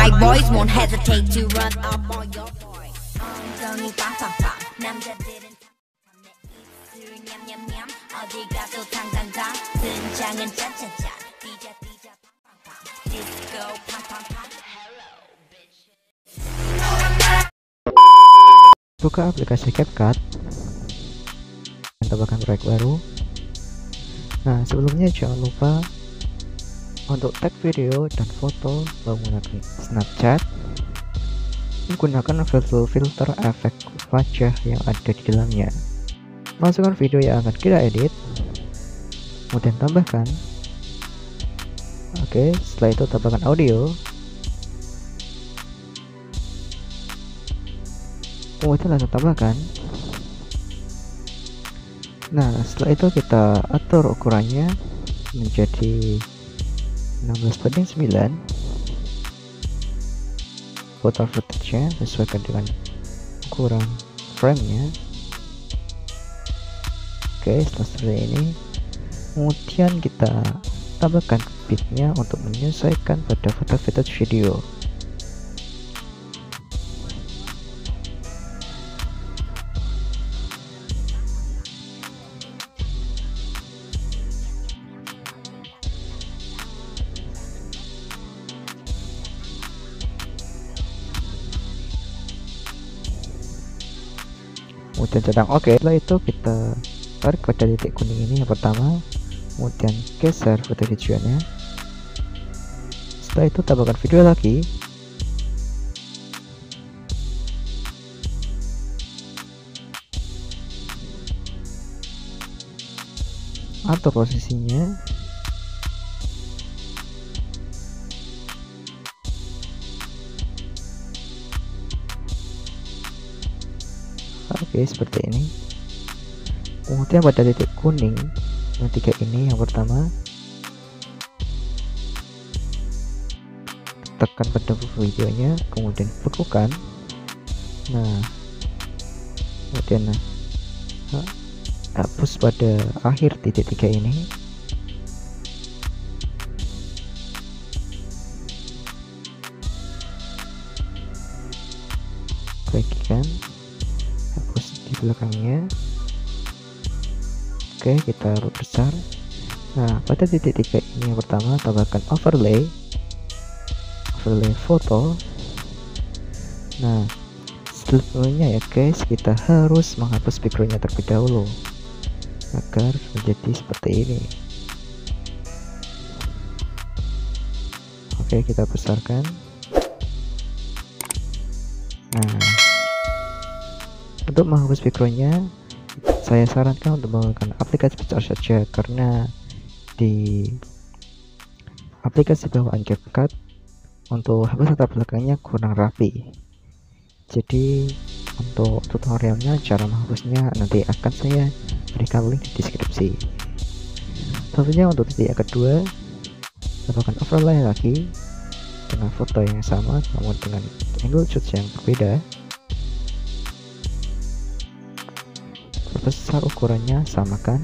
my boys won't hesitate to run up on your boy. 엉덩이 빵빵빵 남자들은 내 입술 냠냠냠 어디 가도 당당당 등장은 짠짠짠 띠자띠자 빵빵빵 디스코 팡팡팡 hello bitch. Buka aplikasi CapCut dan tambahkan proyek baru. Nah, sebelumnya jangan lupa untuk tag video dan foto menggunakan Snapchat, menggunakan filter efek wajah yang ada di dalamnya. Masukkan video yang akan kita edit, kemudian tambahkan. Oke, setelah itu tambahkan audio, kemudian langsung tambahkan. Nah, setelah itu kita atur ukurannya menjadi 16:9. Foto footage-nya sesuaikan dengan ukuran frame-nya. Oke, setelah seperti ini, kemudian kita tambahkan bitnya untuk menyesuaikan pada foto footage video. Kemudian centang oke. Setelah itu kita tarik pada titik kuning ini yang pertama, kemudian geser foto videonya. Setelah itu tambahkan video lagi. Atur posisinya. Oke, seperti ini. Kemudian pada titik kuning yang tiga ini yang pertama, tekan pada videonya, kemudian bekukan. Nah, kemudian hapus pada akhir titik tiga ini. Bagikan, hapus di belakangnya. Oke, kita besar. Nah, pada titik tiga ini yang pertama tambahkan overlay foto. Nah, sebelumnya ya guys, kita harus menghapus backgroundnya terlebih dahulu agar menjadi seperti ini. Oke, kita besarkan. Nah, untuk menghapus backgroundnya saya sarankan untuk menggunakan aplikasi besar saja, karena di aplikasi bawaan CapCut untuk hapus latar belakangnya kurang rapi. Jadi untuk tutorialnya, cara menghapusnya nanti akan saya berikan link di deskripsi. Tentunya untuk titik yang kedua, tambahkan overlay lagi dengan foto yang sama namun dengan angle shoot yang berbeda. Besar ukurannya, samakan.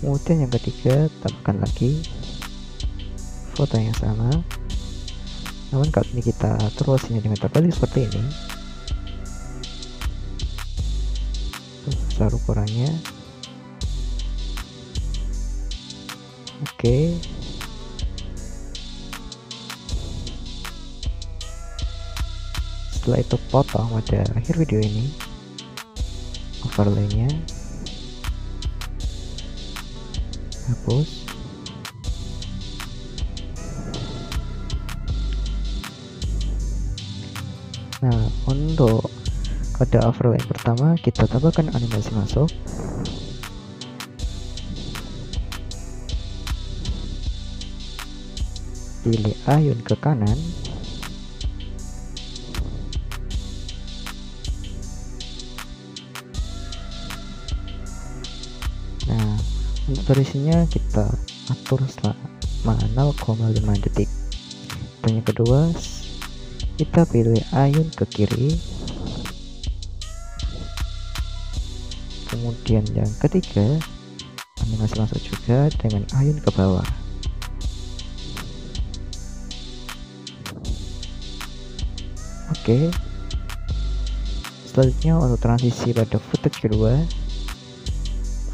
Kemudian yang ketiga, tambahkan lagi foto yang sama, namun kali ini kita atur posisinya dengan terbalik seperti ini. Besar ukurannya. Oke. Setelah itu potong pada akhir video ini overlaynya, hapus. Nah, untuk pada overlay pertama kita tambahkan animasi masuk. Pilih ayun ke kanan. Nah, untuk durasinya kita atur selama 0,5 detik. Dan yang kedua, kita pilih ayun ke kiri. Kemudian yang ketiga, animasi masuk juga dengan ayun ke bawah. Oke, selanjutnya untuk transisi pada footage kedua,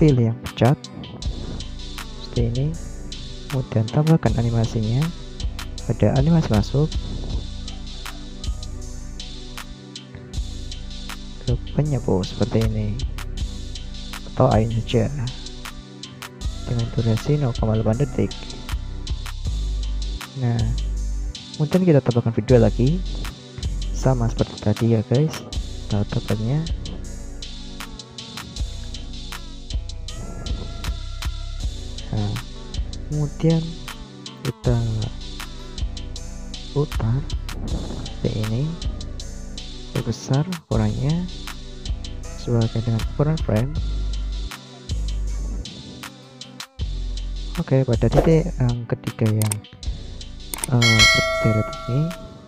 pilih yang pucat seperti ini, kemudian tambahkan animasinya pada animasi masuk ke penyepo seperti ini, atau ayun saja dengan durasi 0,8 detik. Nah, kemudian kita tambahkan video lagi sama seperti tadi ya guys, tambahnya nah, kemudian kita putar seperti ini, perbesar ukurannya sesuai dengan ukuran frame. Oke, pada titik yang ketiga yang berderet ini,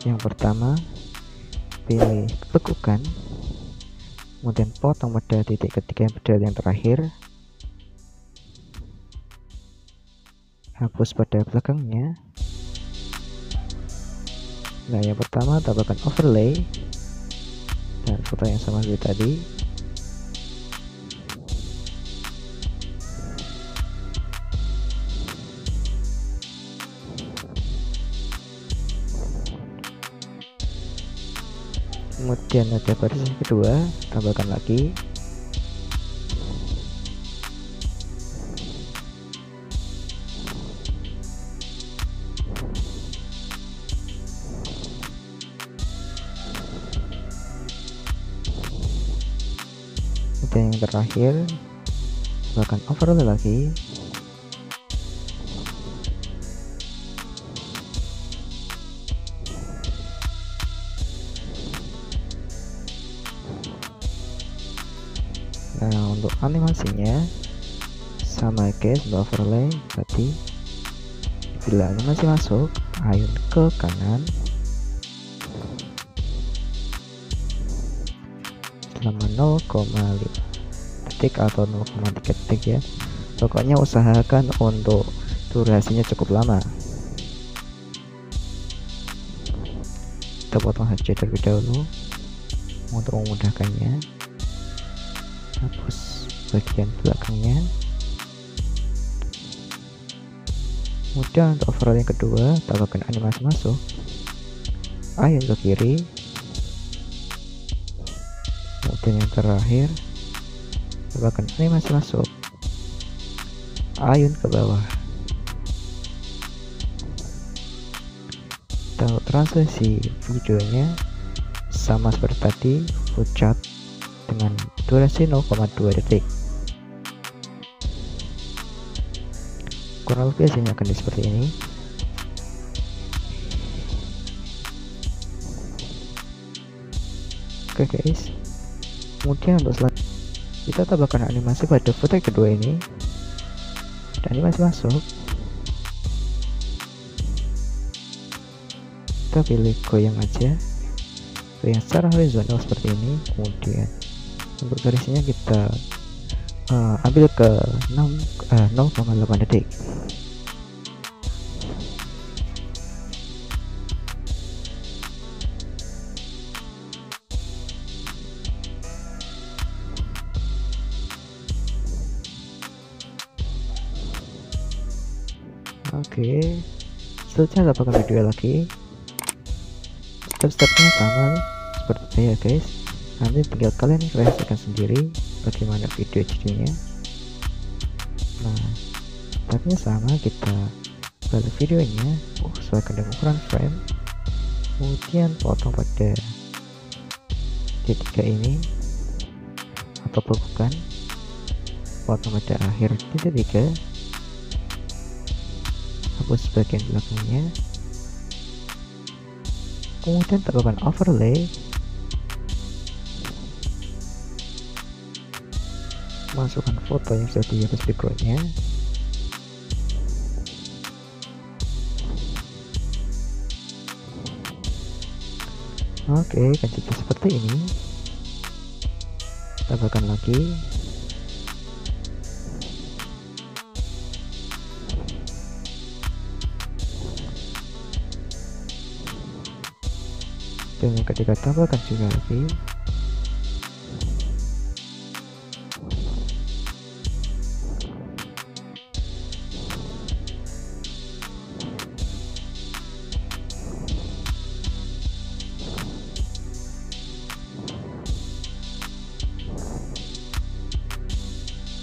yang pertama pilih bekukan, kemudian potong pada titik ketiga yang berderet yang terakhir, hapus pada belakangnya. Nah, yang pertama tambahkan overlay dan foto yang sama seperti tadi. Kemudian ada baris kedua, tambahkan lagi. Kemudian yang terakhir, tambahkan overlay lagi. Nah, untuk animasinya sama guys, untuk overlay tadi, bila animasi masuk, ayun ke kanan selama 0,5 detik atau 0,3 detik ya. Pokoknya usahakan untuk durasinya cukup lama. Kita potong saja terlebih dahulu untuk memudahkannya. Hapus bagian belakangnya. Kemudian untuk overlay yang kedua, tambahkan animasi masuk, ayun ke kiri. Kemudian yang terakhir, tambahkan animasi masuk, ayun ke bawah. Untuk transisi videonya sama seperti tadi, pucat dengan durasi 0,2 detik. Kurang lebih hasilnya akan seperti ini. Oke guys, kemudian untuk selanjutnya kita tambahkan animasi pada foto kedua ini. Dan animasi masuk, kita pilih goyang aja, goyang secara horizontal seperti ini. Kemudian untuk garisnya kita ambil ke 0,8 detik. Oke, selanjutnya tambahkan video lagi. Step-stepnya sama seperti itu ya guys. Nanti tinggal kalian rasakan sendiri bagaimana video jadinya. Nah, stepnya sama, kita balik videonya sesuaikan dengan ukuran frame, kemudian potong pada titik ini atau bekukan, potong pada akhir titik 3, hapus bagian belakangnya, kemudian tambahkan overlay, masukkan foto yang sudah dihapus backgroundnya. Oke, kan jika seperti ini, tambahkan lagi. Dan yang ketiga, tambahkan juga lagi.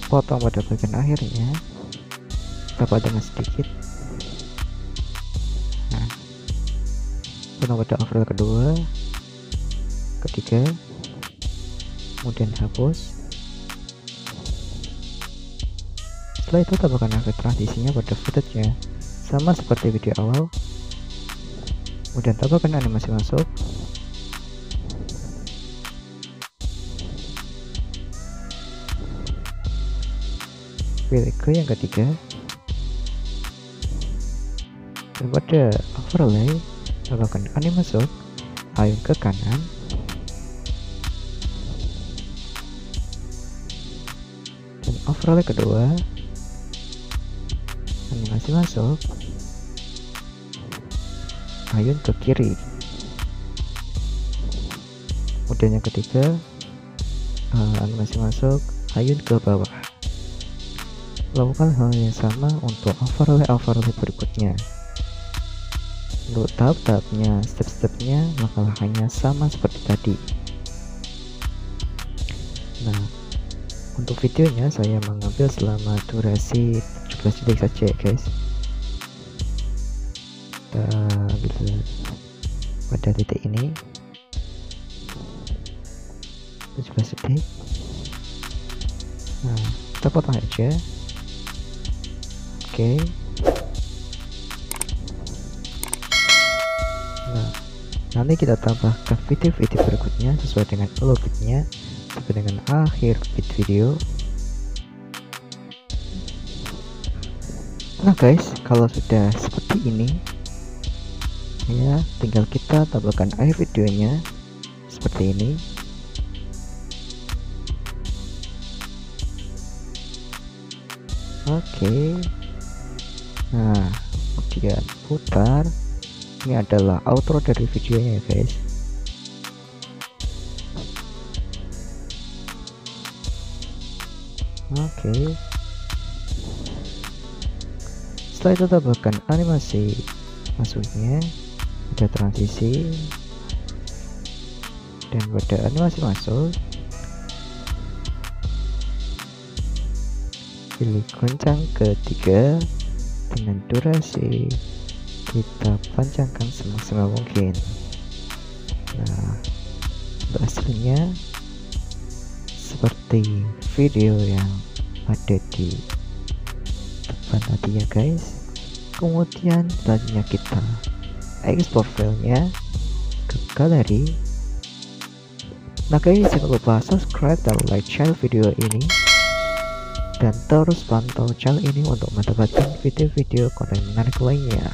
Potong pada bagian akhirnya, tambah dengan sedikit. Nah, potong pada overlay kedua, ketiga, kemudian hapus. Setelah itu tambahkan efek transisinya pada footage-nya, sama seperti video awal. Kemudian tambahkan animasi masuk. Pilih ke yang ketiga, dan pada overlay tambahkan animasi masuk, ayun ke kanan, dan overlay kedua, animasi masuk, ayun ke kiri. Kemudian yang ketiga, animasi masuk, ayun ke bawah. Lakukan hal yang sama untuk overlay berikutnya. Untuk tahap-tahapnya, step-stepnya, langkah-langkahnya sama seperti tadi. Nah, untuk videonya saya mengambil selama durasi 17 detik saja ya guys. Kita ambil pada titik ini 17 detik. Nah, kita potong aja. Oke. Nah, nanti kita tambahkan video-video berikutnya sesuai dengan alur-nya, sesuai dengan akhir video. Nah guys, kalau sudah seperti ini ya, tinggal kita tambahkan akhir videonya seperti ini. Oke. Nah, kemudian putar. Ini adalah outro dari videonya ya guys. Oke. Setelah itu tambahkan animasi masuknya, ada transisi, dan pada animasi masuk pilih goncang ketiga, dengan durasi kita panjangkan semaksimal mungkin. Nah, untuk hasilnya seperti video yang ada di depan tadi ya guys. Kemudian selanjutnya kita export filenya ke galeri. Nah guys, jangan lupa subscribe dan like channel video ini, dan terus pantau channel ini untuk mendapatkan video-video konten menarik lainnya.